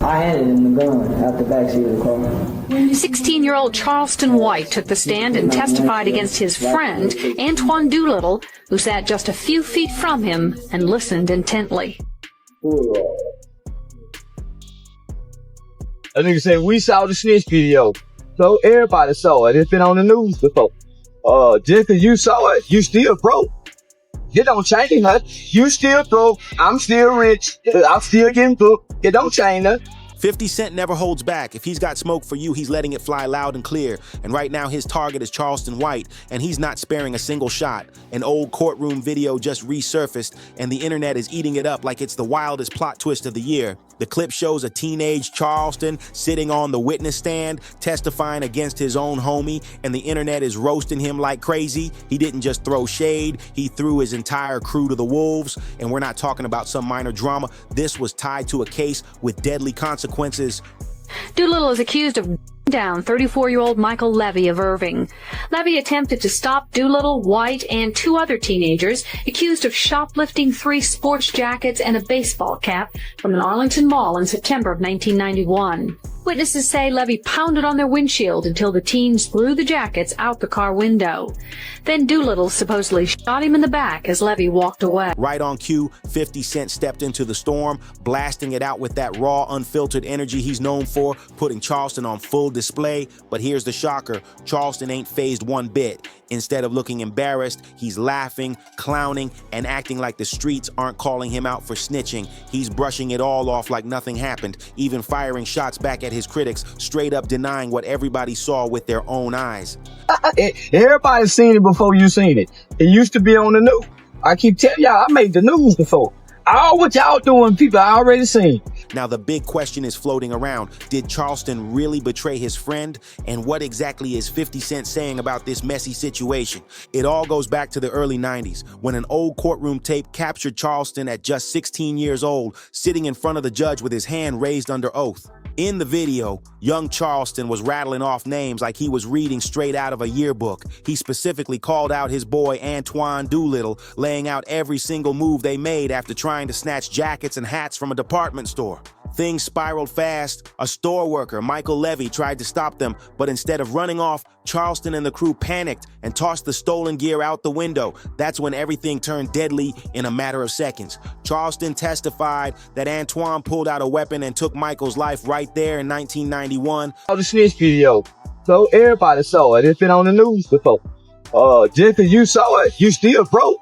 I handed him the gun out the backseat of the car. 16-year-old Charleston White took the stand and testified against his friend, Antoine Doolittle, who sat just a few feet from him and listened intently. A nigga said, we saw the snitch video. So everybody saw it. It's been on the news before. Just cause you saw it, you still broke. It don't change nothing. You still broke. I'm still rich. I'm still getting booked. It don't change nothing. 50 Cent never holds back. If he's got smoke for you, he's letting it fly loud and clear. And right now his target is Charleston White, and he's not sparing a single shot. An old courtroom video just resurfaced, and the internet is eating it up like it's the wildest plot twist of the year. The clip shows a teenage Charleston sitting on the witness stand, testifying against his own homie, and the internet is roasting him like crazy. He didn't just throw shade, he threw his entire crew to the wolves. And we're not talking about some minor drama. This was tied to a case with deadly consequences. Doolittle is accused of down 34-year-old Michael Levy of Irving. Levy attempted to stop Doolittle, White, and two other teenagers accused of shoplifting 3 sports jackets and a baseball cap from an Arlington mall in September of 1991. Witnesses say Levy pounded on their windshield until the teens threw the jackets out the car window. Then Doolittle supposedly shot him in the back as Levy walked away. Right on cue, 50 Cent stepped into the storm, blasting it out with that raw, unfiltered energy he's known for, putting Charleston on full display. But here's the shocker. Charleston ain't fazed one bit. Instead of looking embarrassed, he's laughing, clowning, and acting like the streets aren't calling him out for snitching. He's brushing it all off like nothing happened, even firing shots back at his critics, straight up denying what everybody saw with their own eyes. Everybody's seen it before you seen it. It used to be on the news. I keep telling y'all, I made the news before. All what y'all doing, people I already seen. Now the big question is floating around. Did Charleston really betray his friend? And what exactly is 50 Cent saying about this messy situation? It all goes back to the early 90s, when an old courtroom tape captured Charleston at just 16 years old, sitting in front of the judge with his hand raised under oath. In the video, young Charleston was rattling off names like he was reading straight out of a yearbook. He specifically called out his boy Antoine Doolittle, laying out every single move they made after trying to snatch jackets and hats from a department store. Things spiraled fast. A store worker, Michael Levy, tried to stop them, but instead of running off, Charleston and the crew panicked and tossed the stolen gear out the window. That's when everything turned deadly in a matter of seconds. Charleston testified that Antoine pulled out a weapon and took Michael's life right there in 1991. The snitch video. So everybody saw it. It's been on the news before. Just cause you saw it, you still broke.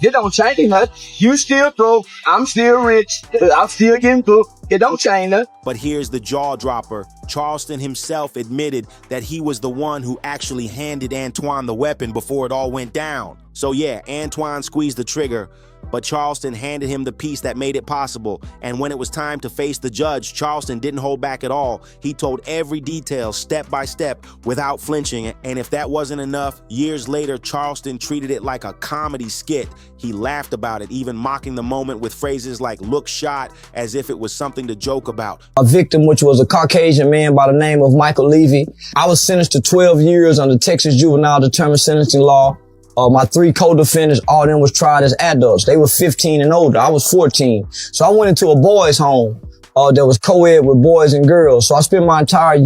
It don't change nothing. You still broke. I'm still rich. I'm still getting booked. It don't change nothing. But here's the jaw dropper. Charleston himself admitted that he was the one who actually handed Antoine the weapon before it all went down. So yeah, Antoine squeezed the trigger, but Charleston handed him the piece that made it possible. And when it was time to face the judge, Charleston didn't hold back at all. He told every detail step by step without flinching. And if that wasn't enough, years later, Charleston treated it like a comedy skit. He laughed about it, even mocking the moment with phrases like "look shot," as if it was something to joke about. A victim, which was a Caucasian man by the name of Michael Levy. I was sentenced to 12 years under Texas juvenile determined sentencing law. My 3 co-defendants, all of them was tried as adults. They were 15 and older. I was 14. So I went into a boys' home that was co-ed with boys and girls. So I spent my entire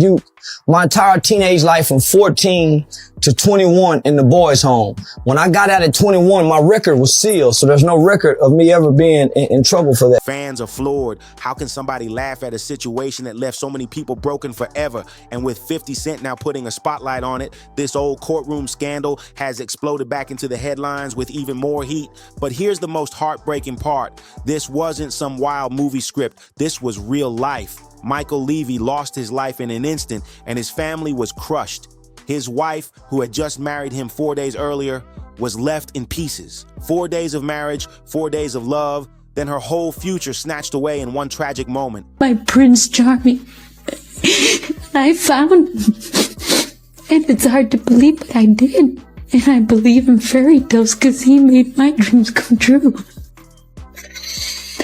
teenage life from 14 to 21 in the boys' home. When I got out at 21, my record was sealed, so there's no record of me ever being in trouble for that. Fans are floored. How can somebody laugh at a situation that left so many people broken forever? And with 50 Cent now putting a spotlight on it, this old courtroom scandal has exploded back into the headlines with even more heat. But here's the most heartbreaking part. This wasn't some wild movie script. This was real life. Michael Levy lost his life in an instant, and his family was crushed. His wife, who had just married him 4 days earlier, was left in pieces. 4 days of marriage, 4 days of love, then her whole future snatched away in one tragic moment. My Prince Charming, I found him. And it's hard to believe, but I did. And I believe in fairy tales because he made my dreams come true.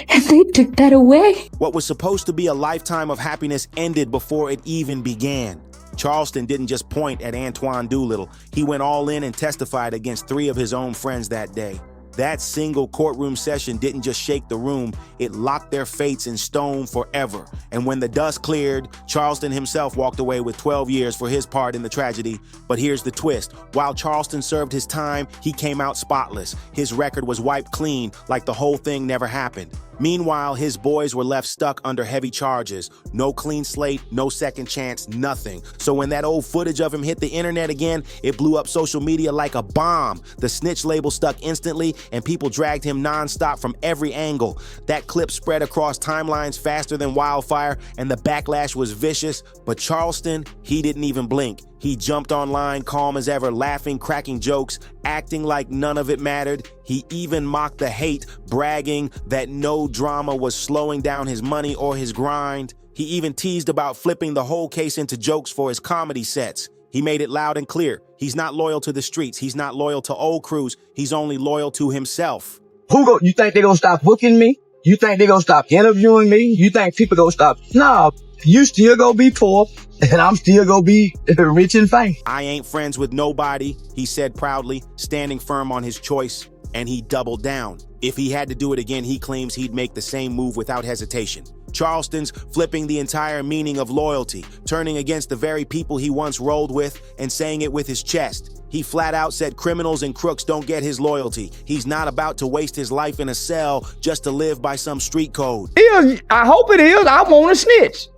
And they took that away. What was supposed to be a lifetime of happiness ended before it even began. Charleston didn't just point at Antoine Doolittle. He went all in and testified against 3 of his own friends that day. That single courtroom session didn't just shake the room, it locked their fates in stone forever. And when the dust cleared, Charleston himself walked away with 12 years for his part in the tragedy. But here's the twist. While Charleston served his time, he came out spotless. His record was wiped clean, like the whole thing never happened. Meanwhile, his boys were left stuck under heavy charges. No clean slate, no second chance, nothing. So when that old footage of him hit the internet again, it blew up social media like a bomb. The snitch label stuck instantly, and people dragged him nonstop from every angle. That clip spread across timelines faster than wildfire, and the backlash was vicious. But Charleston, he didn't even blink. He jumped online calm as ever, laughing, cracking jokes, acting like none of it mattered. He even mocked the hate, bragging that no drama was slowing down his money or his grind. He even teased about flipping the whole case into jokes for his comedy sets. He made it loud and clear. He's not loyal to the streets. He's not loyal to old crews. He's only loyal to himself. You think they gonna stop booking me? You think they gonna stop interviewing me? You think people gonna stop? Nah, you still gonna be poor, and I'm still gonna be rich and famous. I ain't friends with nobody, he said proudly, standing firm on his choice, and he doubled down. If he had to do it again, he claims he'd make the same move without hesitation. Charleston's flipping the entire meaning of loyalty, turning against the very people he once rolled with and saying it with his chest. He flat out said criminals and crooks don't get his loyalty. He's not about to waste his life in a cell just to live by some street code. I hope it is. I want to snitch.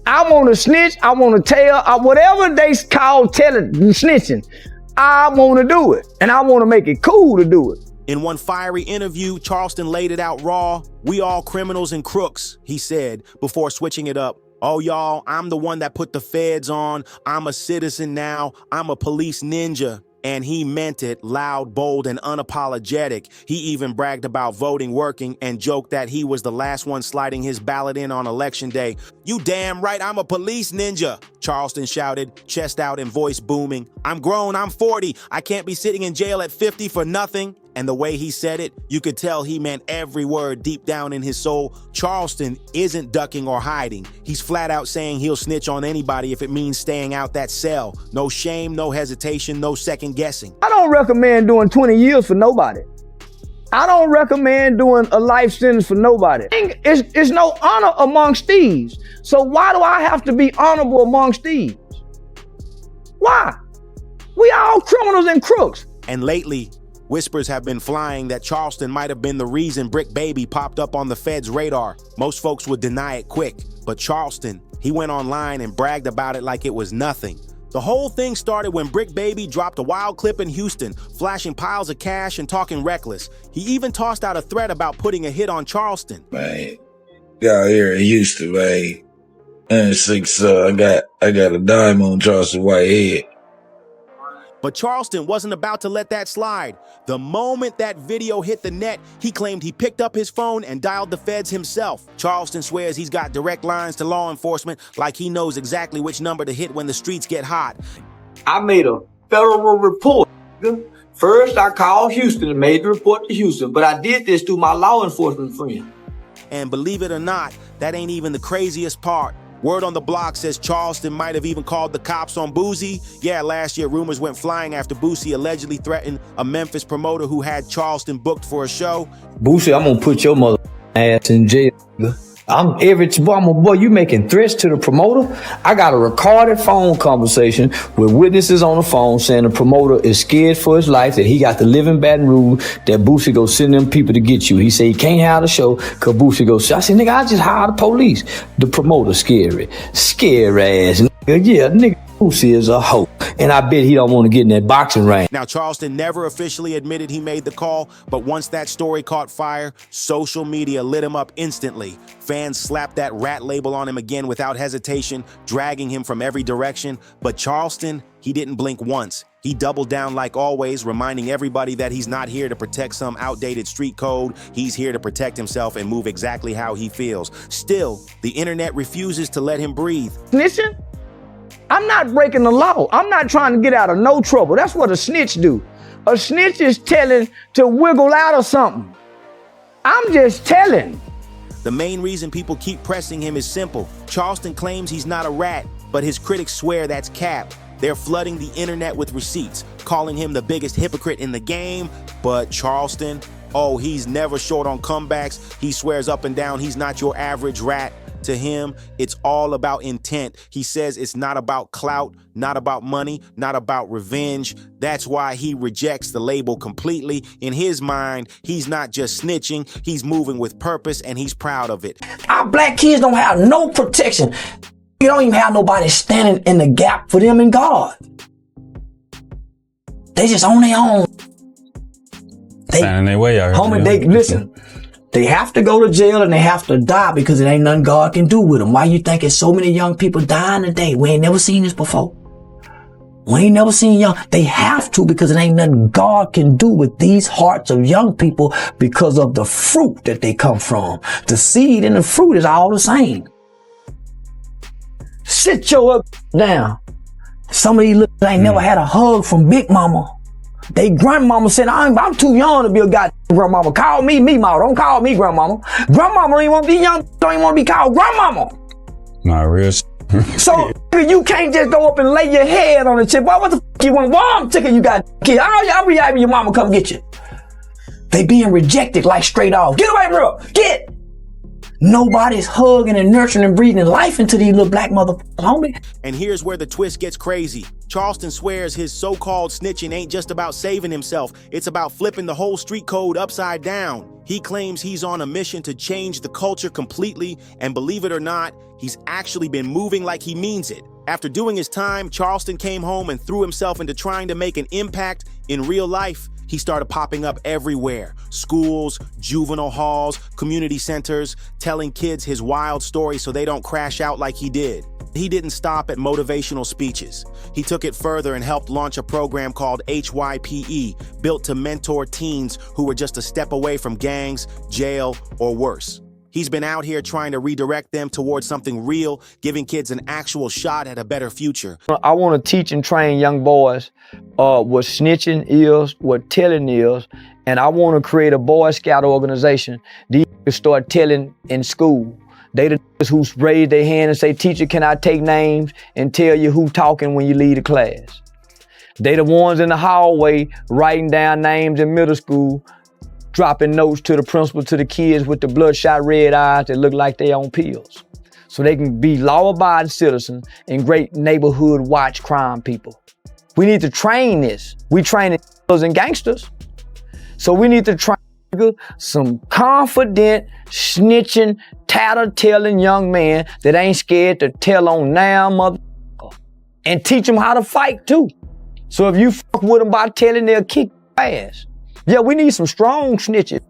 I want to snitch. I want to tell. Whatever they call telling, snitching, I want to do it. And I want to make it cool to do it. In one fiery interview, Charleston laid it out raw. "We all criminals and crooks," he said, before switching it up. "Oh, y'all, I'm the one that put the feds on. I'm a citizen now. I'm a police ninja." And he meant it, loud, bold, and unapologetic. He even bragged about voting working and joked that he was the last one sliding his ballot in on election day. "You damn right, I'm a police ninja," Charleston shouted, chest out and voice booming. "I'm grown, I'm 40. I can't be sitting in jail at 50 for nothing." And the way he said it, you could tell he meant every word deep down in his soul. Charleston isn't ducking or hiding. He's flat out saying he'll snitch on anybody if it means staying out that cell. No shame, no hesitation, no second guessing. I don't recommend doing 20 years for nobody. I don't recommend doing a life sentence for nobody. It's no honor amongst thieves. So why do I have to be honorable amongst thieves? Why? We all criminals and crooks. And lately, whispers have been flying that Charleston might have been the reason Brick Baby popped up on the Feds' radar. Most folks would deny it quick, but Charleston, he went online and bragged about it like it was nothing. The whole thing started when Brick Baby dropped a wild clip in Houston, flashing piles of cash and talking reckless. He even tossed out a threat about putting a hit on Charleston. Man, out here in Houston, man. And I got a dime on Charleston White head. But Charleston wasn't about to let that slide. The moment that video hit the net, he claimed he picked up his phone and dialed the feds himself. Charleston swears he's got direct lines to law enforcement, like he knows exactly which number to hit when the streets get hot. I made a federal report. First, I called Houston and made the report to Houston, but I did this through my law enforcement friend. And believe it or not, that ain't even the craziest part. Word on the block says Charleston might have even called the cops on Boosie. Yeah, last year rumors went flying after Boosie allegedly threatened a Memphis promoter who had Charleston booked for a show. Boosie, I'm gonna put your mother ass in jail. Boy, you making threats to the promoter? I got a recorded phone conversation with witnesses on the phone saying the promoter is scared for his life, that he got to live in Baton Rouge, that Boosie go send them people to get you. He said he can't have the show because Boosie goes, I said, nigga, I just hired the police. The promoter scary ass nigga. Yeah, nigga, Boosie is a hoe. And I bet he don't want to get in that boxing ring. Now, Charleston never officially admitted he made the call, but once that story caught fire, social media lit him up instantly. Fans slapped that rat label on him again without hesitation, dragging him from every direction. But Charleston, he didn't blink once. He doubled down like always, reminding everybody that he's not here to protect some outdated street code. He's here to protect himself and move exactly how he feels. Still, the internet refuses to let him breathe. Snitching? I'm not breaking the law. I'm not trying to get out of no trouble. That's what a snitch do. A snitch is telling to wiggle out of something. I'm just telling. The main reason people keep pressing him is simple. Charleston claims he's not a rat, but his critics swear that's cap. They're flooding the internet with receipts, calling him the biggest hypocrite in the game, But Charleston, oh, he's never short on comebacks. He swears up and down he's not your average rat. To him, it's all about intent. He says it's not about clout, not about money, not about revenge. That's why he rejects the label completely. In his mind, he's not just snitching, he's moving with purpose, and he's proud of it. Our black kids don't have no protection. You don't even have nobody standing in the gap for them and God. They just on their own. Finding their way out here. Homie, they listen. They have to go to jail and they have to die because it ain't nothing God can do with them. Why you think it's so many young people dying today? We ain't never seen this before. We ain't never seen young. They have to because it ain't nothing God can do with these hearts of young people because of the fruit that they come from. The seed and the fruit is all the same. Sit your up down. Some of these little ain't never had a hug from Big Mama. They grandmama said, I'm too young to be a goddamn grandmama. Call me mama. Don't call me grandmama. Grandmama don't even want to be young. Don't even want to be called grandmama. Not real. So you can't just go up and lay your head on the chip. Boy, what the fuck you want? Boy, I'm tickling you got kid. I'll be having your mama come get you. They being rejected like straight off. Get away from her. Get. Nobody's hugging and nurturing and breathing life into these little black motherfuckers, homie. And here's where the twist gets crazy. Charleston swears his so-called snitching ain't just about saving himself. It's about flipping the whole street code upside down. He claims he's on a mission to change the culture completely, and believe it or not, he's actually been moving like he means it. After doing his time, Charleston came home and threw himself into trying to make an impact in real life. He started popping up everywhere. Schools, juvenile halls, community centers, telling kids his wild story so they don't crash out like he did. He didn't stop at motivational speeches. He took it further and helped launch a program called HYPE, built to mentor teens who were just a step away from gangs, jail, or worse. He's been out here trying to redirect them towards something real, giving kids an actual shot at a better future. I want to teach and train young boys what snitching is, what telling is, and I want to create a Boy Scout organization. These start telling in school. They the who raise their hand and say, teacher, can I take names, and tell you who talking when you leave the class. They the ones in the hallway writing down names in middle school, dropping notes to the principal, to the kids with the bloodshot red eyes that look like they on pills. So they can be law-abiding citizens and great neighborhood watch crime people. We need to train this. We train killers and gangsters. So we need to train some confident, snitching, tatter-telling young man that ain't scared to tell on now, motherfucker. And teach them how to fight too. So if you fuck with them by telling, they'll kick your ass. Yeah, we need some strong snitches.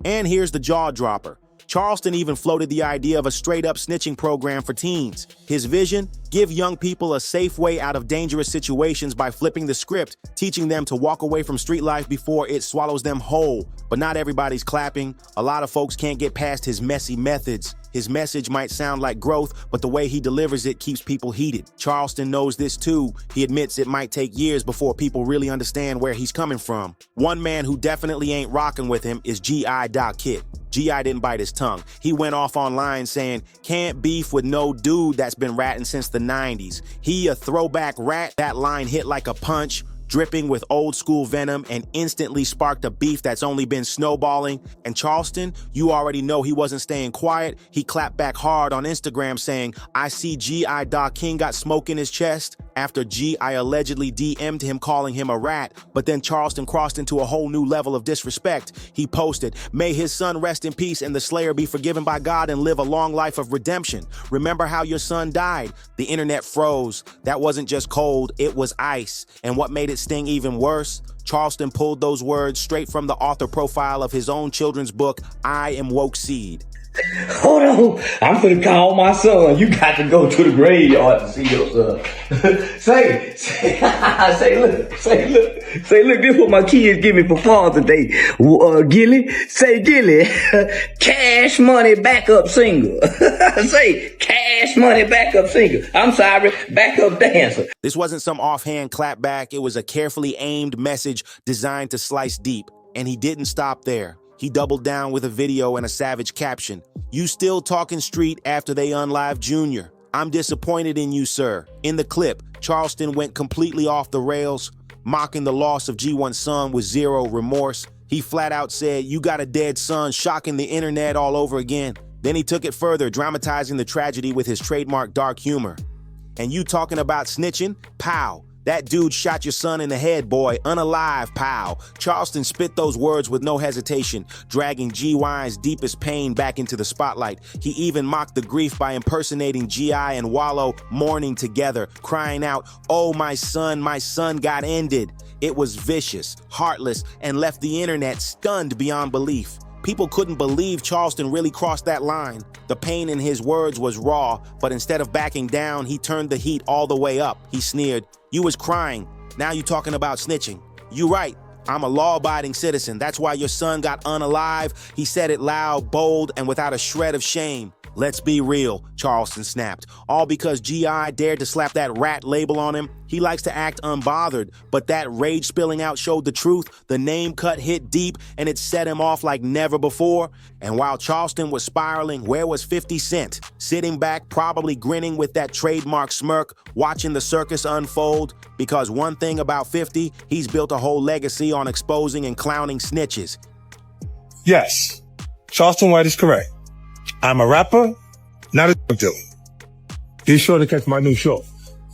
And here's the jaw dropper. Charleston even floated the idea of a straight-up snitching program for teens. His vision? Give young people a safe way out of dangerous situations by flipping the script, teaching them to walk away from street life before it swallows them whole. But not everybody's clapping. A lot of folks can't get past his messy methods. His message might sound like growth, but the way he delivers it keeps people heated. Charleston knows this too. He admits it might take years before people really understand where he's coming from. One man who definitely ain't rocking with him is G.I. Doc Kit. G.I. didn't bite his tongue. He went off online saying, can't beef with no dude that's been ratting since the 90s. He a throwback rat. That line hit like a punch, dripping with old school venom, and instantly sparked a beef that's only been snowballing. And Charleston, you already know he wasn't staying quiet. He clapped back hard on Instagram saying, I see G.I. Doc King got smoke in his chest, after G.I. allegedly DM'd him calling him a rat. But then Charleston crossed into a whole new level of disrespect. He posted, may his son rest in peace and the slayer be forgiven by God and live a long life of redemption. Remember how your son died? The internet froze. That wasn't just cold, it was ice. And what made it sting even worse? Charleston pulled those words straight from the author profile of his own children's book, I Am Woke Seed. Hold on, I'm finna call my son. You got to go to the graveyard to see your son. say, look, this what my kids give me for Father's Day. Gilly, say Gilly, cash money backup singer. Say, cash money backup singer. I'm sorry, backup dancer. This wasn't some offhand clapback. It was a carefully aimed message designed to slice deep. And he didn't stop there. He doubled down with a video and a savage caption. You still talking street after they unlive Junior. I'm disappointed in you, sir. In the clip, Charleston went completely off the rails, mocking the loss of G1's son with zero remorse. He flat out said, "You got a dead son," shocking the internet all over again. Then he took it further, dramatizing the tragedy with his trademark dark humor. "And you talking about snitching? Pow. That dude shot your son in the head, boy. Unalive, pow." Charleston spit those words with no hesitation, dragging GY's deepest pain back into the spotlight. He even mocked the grief by impersonating GI and Wallow mourning together, crying out, "Oh, my son got ended." It was vicious, heartless, and left the internet stunned beyond belief. People couldn't believe Charleston really crossed that line. The pain in his words was raw, but instead of backing down, he turned the heat all the way up. He sneered, "You was crying. Now you talking about snitching. You right. I'm a law-abiding citizen. That's why your son got unalive." He said it loud, bold, and without a shred of shame. "Let's be real," Charleston snapped. All because GI dared to slap that rat label on him. He likes to act unbothered, but that rage spilling out showed the truth. The name cut hit deep, and it set him off like never before. And while Charleston was spiraling, where was 50 Cent? Sitting back, probably grinning with that trademark smirk, watching the circus unfold. Because one thing about 50, he's built a whole legacy on exposing and clowning snitches. Yes, Charleston White is correct. I'm a rapper, not a drug dealer. Be sure to catch my new show,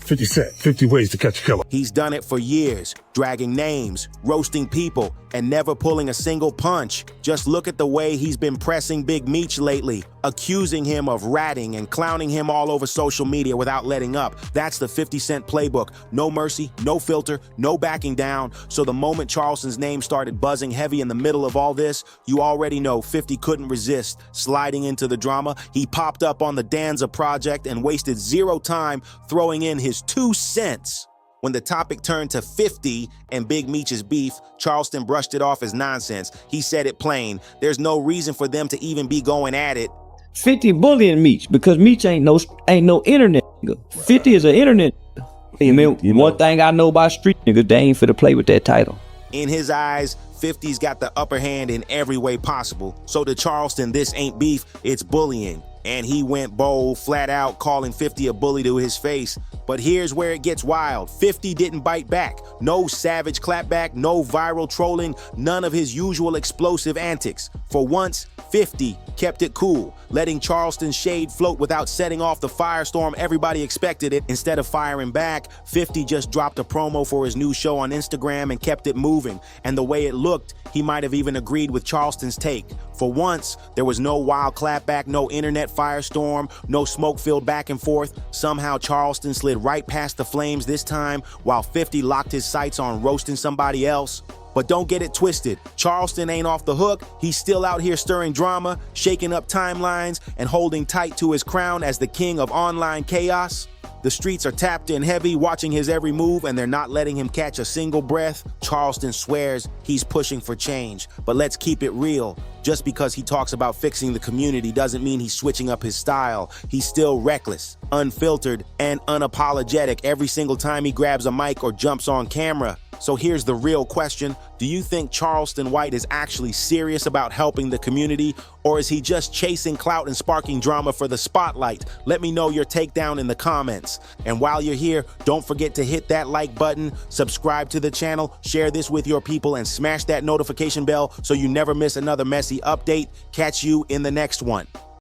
50 Cent, 50 Ways to Catch a Killer. He's done it for years, dragging names, roasting people, and never pulling a single punch. Just look at the way he's been pressing Big Meech lately, accusing him of ratting and clowning him all over social media without letting up. That's the 50 Cent playbook. No mercy, no filter, no backing down. So the moment Charleston's name started buzzing heavy in the middle of all this, you already know 50 couldn't resist sliding into the drama. He popped up on the Danza project and wasted zero time throwing in his 2 cents. When the topic turned to 50 and Big Meech's beef, Charleston brushed it off as nonsense. He said it plain. There's no reason for them to even be going at it. 50 bullying Meech because Meech ain't no internet nigga. 50 is an internet nigga. One thing I know about street niggas, they ain't finna play with that title. In his eyes, 50's got the upper hand in every way possible. So to Charleston, this ain't beef, it's bullying. And he went bold, flat out, calling 50 a bully to his face. But here's where it gets wild. 50 didn't bite back. No savage clapback, no viral trolling, none of his usual explosive antics. For once, 50 kept it cool, letting Charleston's shade float without setting off the firestorm everybody expected it. Instead of firing back, 50 just dropped a promo for his new show on Instagram and kept it moving. And the way it looked, he might have even agreed with Charleston's take. For once, there was no wild clapback, no internet firestorm, no smoke-filled back and forth. Somehow Charleston slid right past the flames this time, while 50 locked his sights on roasting somebody else. But don't get it twisted. Charleston ain't off the hook. He's still out here stirring drama, shaking up timelines, and holding tight to his crown as the king of online chaos. The streets are tapped in heavy, watching his every move, and they're not letting him catch a single breath. Charleston swears he's pushing for change. But let's keep it real. Just because he talks about fixing the community doesn't mean he's switching up his style. He's still reckless, unfiltered, and unapologetic every single time he grabs a mic or jumps on camera. So here's the real question. Do you think Charleston White is actually serious about helping the community, or is he just chasing clout and sparking drama for the spotlight? Let me know your take down in the comments. And while you're here, don't forget to hit that like button, subscribe to the channel, share this with your people, and smash that notification bell so you never miss another messy update. Catch you in the next one.